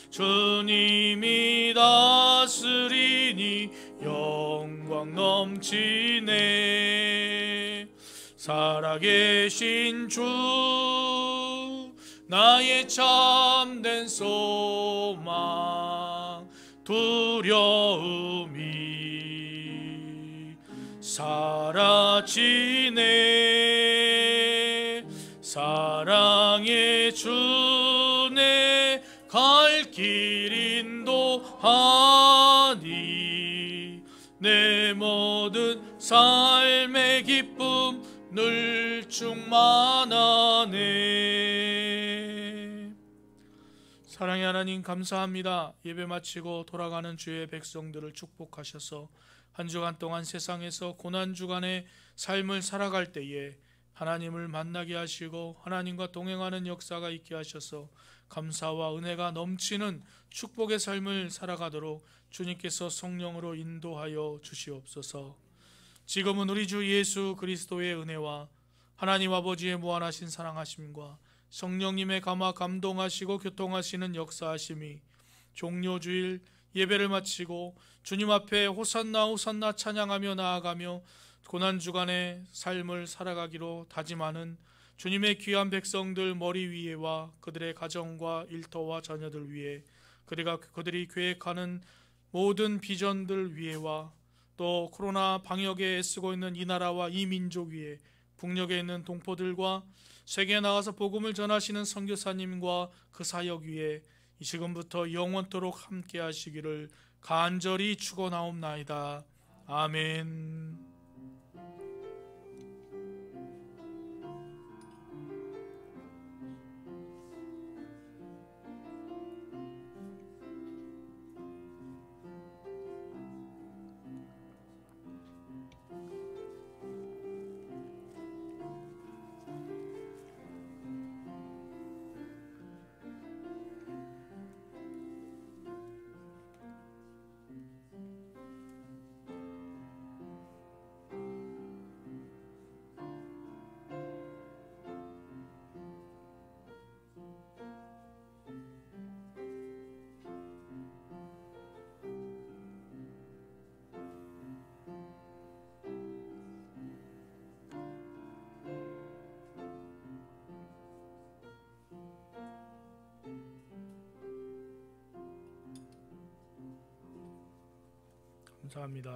주님이 다스리니 영광 넘치네. 살아계신 주 나의 참된 소망, 두려움이 사라지네. 사랑의 주네 갈 길 인도하니 내 모든 삶의 기쁨 늘 충만하네. 사랑의 하나님, 감사합니다. 예배 마치고 돌아가는 주의 백성들을 축복하셔서 한 주간 동안 세상에서 고난주간의 삶을 살아갈 때에 하나님을 만나게 하시고 하나님과 동행하는 역사가 있게 하셔서 감사와 은혜가 넘치는 축복의 삶을 살아가도록 주님께서 성령으로 인도하여 주시옵소서. 지금은 우리 주 예수 그리스도의 은혜와 하나님 아버지의 무한하신 사랑하심과 성령님의 감화 감동하시고 교통하시는 역사하심이 종료주일 예배를 마치고 주님 앞에 호산나 호산나 찬양하며 나아가며 고난주간의 삶을 살아가기로 다짐하는 주님의 귀한 백성들 머리 위에와 그들의 가정과 일터와 자녀들 위에, 그들이 계획하는 모든 비전들 위에와 또 코로나 방역에 애쓰고 있는 이 나라와 이 민족 위에, 북녘에 있는 동포들과 세계에 나가서 복음을 전하시는 선교사님과 그 사역 위에 이 지금부터 영원토록 함께 하시기를 간절히 축원하옵나이다. 아멘. 감사합니다.